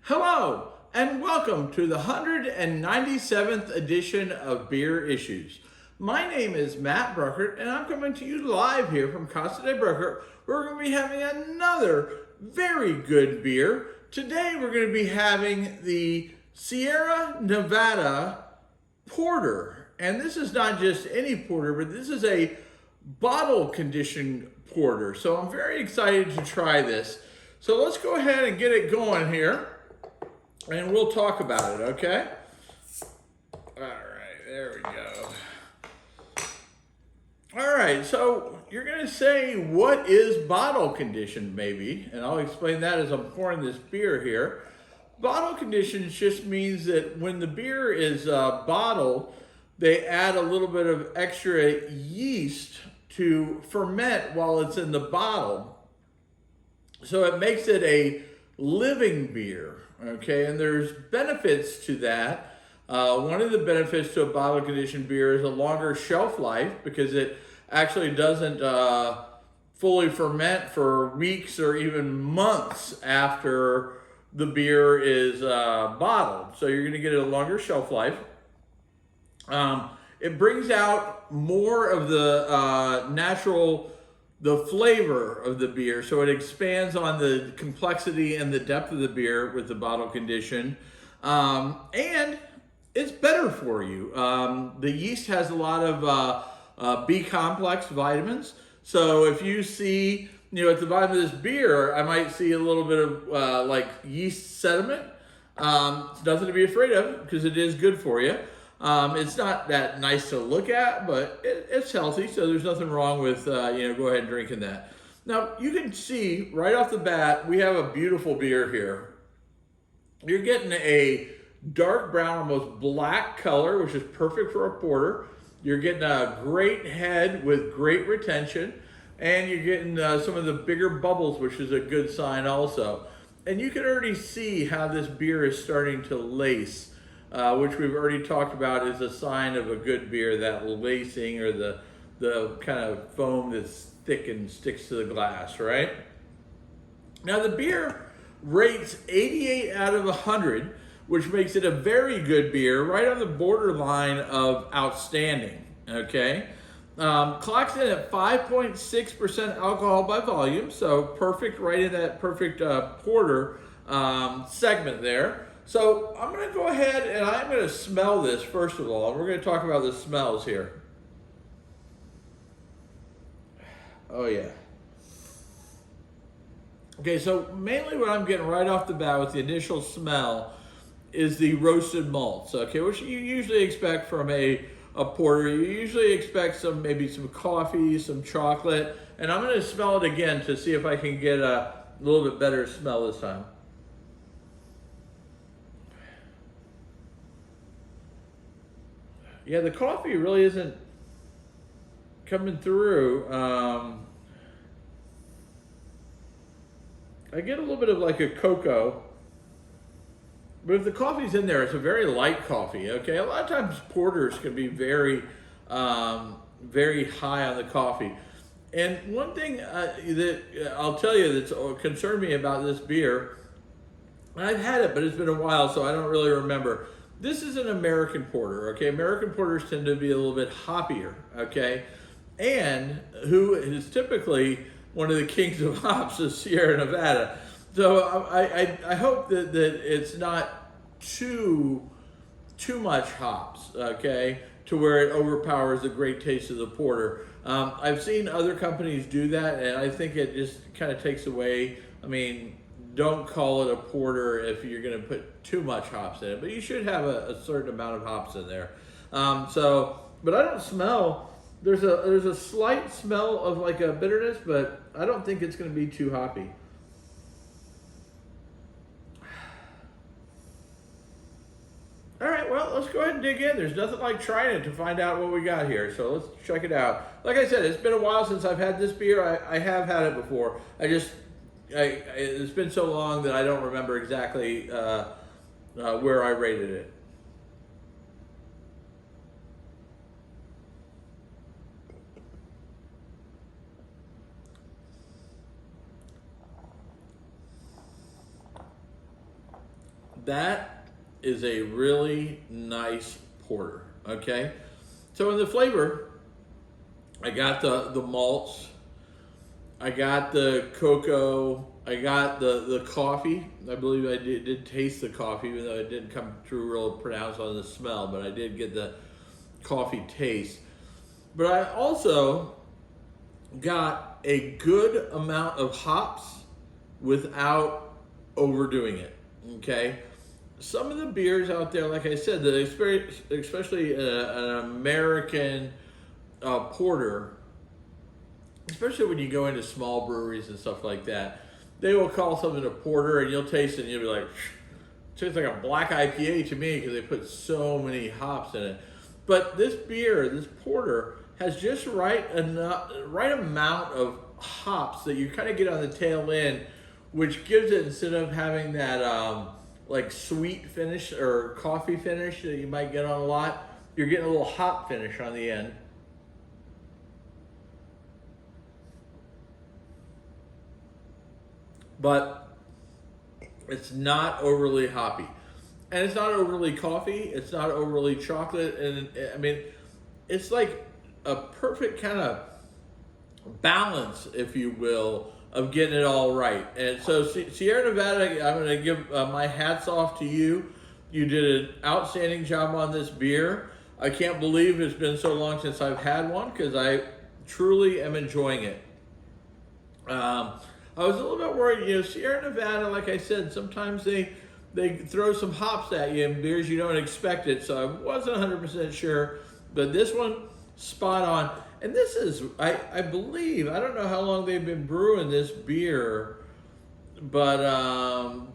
Hello, and welcome to the 197th edition of Beer Issues. My name is Matt Bruckert, and I'm coming to you live here from Casa de Bruckert. We're going to be having another very good beer. Today, we're going to be having the Sierra Nevada Porter. And this is not just any porter, but this is a bottle conditioned porter. So I'm very excited to try this. So let's go ahead and get it going here. And we'll talk about it, okay? All right, there we go. All right, so you're gonna say, what is bottle conditioned, maybe? And I'll explain that as I'm pouring this beer here. Bottle conditioned just means that when the beer is bottled, they add a little bit of extra yeast to ferment while it's in the bottle. So it makes it a living beer. Okay, and there's benefits to that. One of the benefits to a bottle conditioned beer is a longer shelf life because it actually doesn't fully ferment for weeks or even months after the beer is bottled. So you're going to get a longer shelf life. It brings out more of the the flavor of the beer, so it expands on the complexity and the depth of the beer with the bottle condition, and it's better for you. The yeast has a lot of B complex vitamins, so if you see, at the bottom of this beer, I might see a little bit of like yeast sediment. It's nothing to be afraid of because it is good for you. It's not that nice to look at, but it's healthy, so there's nothing wrong with, go ahead and drinking that. Now, you can see right off the bat, we have a beautiful beer here. You're getting a dark brown, almost black color, which is perfect for a porter. You're getting a great head with great retention, and you're getting some of the bigger bubbles, which is a good sign also. And you can already see how this beer is starting to lace. Which we've already talked about is a sign of a good beer, that lacing or the kind of foam that's thick and sticks to the glass, right? Now the beer rates 88 out of 100, which makes it a very good beer, right on the borderline of outstanding, okay? Clocks in at 5.6% alcohol by volume, so perfect, right in that perfect porter segment there. So I'm going to go ahead and I'm going to smell this first of all. And we're going to talk about the smells here. Oh yeah. Okay, so mainly what I'm getting right off the bat with the initial smell is the roasted malts, okay, which you usually expect from a porter. You usually expect maybe some coffee, some chocolate, and I'm going to smell it again to see if I can get a little bit better smell this time. Yeah, the coffee really isn't coming through. I get a little bit of like a cocoa, but if the coffee's in there, it's a very light coffee, okay? A lot of times porters can be very, very high on the coffee. And one thing that I'll tell you that's concerned me about this beer, and I've had it, but it's been a while, so I don't really remember. This is an American porter, okay? American porters tend to be a little bit hoppier, okay? And who is typically one of the kings of hops is Sierra Nevada. So I hope that it's not too much hops, okay? To where it overpowers the great taste of the porter. I've seen other companies do that, and I think it just kind of takes away, don't call it a porter if you're going to put too much hops in it, but you should have a certain amount of hops in there. But I don't smell. There's a slight smell of like a bitterness, but I don't think it's going to be too hoppy. All right, well, let's go ahead and dig in. There's nothing like trying it to find out what we got here. So let's check it out. Like I said, it's been a while since I've had this beer. I have had it before. It's been so long that I don't remember exactly where I rated it. that is a really nice porter. Okay, so in the flavor, I got the malts, I got the cocoa, I got the coffee. I believe I did taste the coffee, even though it didn't come through real pronounced on the smell, but I did get the coffee taste. But I also got a good amount of hops without overdoing it. Okay, some of the beers out there, like I said, the experience, especially an American porter, especially when you go into small breweries and stuff like that, they will call something a porter, and you'll taste it, and you'll be like, it tastes like a black IPA to me because they put so many hops in it. But this beer, this porter, has just right amount of hops that you kind of get on the tail end, which gives it, instead of having that like sweet finish or coffee finish that you might get on a lot, you're getting a little hop finish on the end. But it's not overly hoppy. And it's not overly coffee, it's not overly chocolate, and I mean, it's like a perfect kind of balance, if you will, of getting it all right. And so Sierra Nevada, I'm going to give my hats off to you. You did an outstanding job on this beer. I can't believe it's been so long since I've had one, because I truly am enjoying it. I was a little bit worried, Sierra Nevada, like I said, sometimes they throw some hops at you in beers you don't expect it, so I wasn't 100% sure, but this one, spot on. And this is, I believe, I don't know how long they've been brewing this beer, but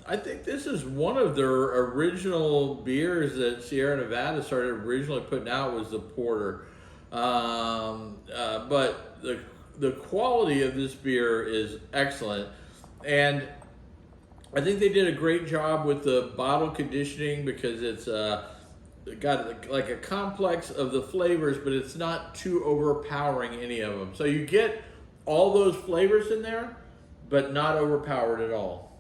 I think this is one of their original beers that Sierra Nevada started originally putting out, was the porter. But the quality of this beer is excellent, and I think they did a great job with the bottle conditioning, because it's got like a complex of the flavors, but it's not too overpowering any of them. So you get all those flavors in there, but not overpowered at all.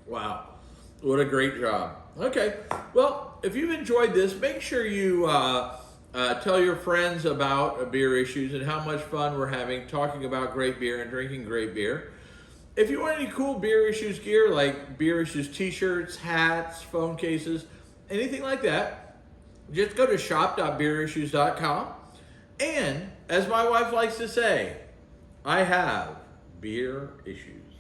Wow, what a great job. Okay, well, if you've enjoyed this, make sure you tell your friends about Beer Issues and how much fun we're having talking about great beer and drinking great beer. If you want any cool Beer Issues gear, like Beer Issues t-shirts, hats, phone cases, anything like that, just go to shop.beerissues.com. And as my wife likes to say, I have beer issues.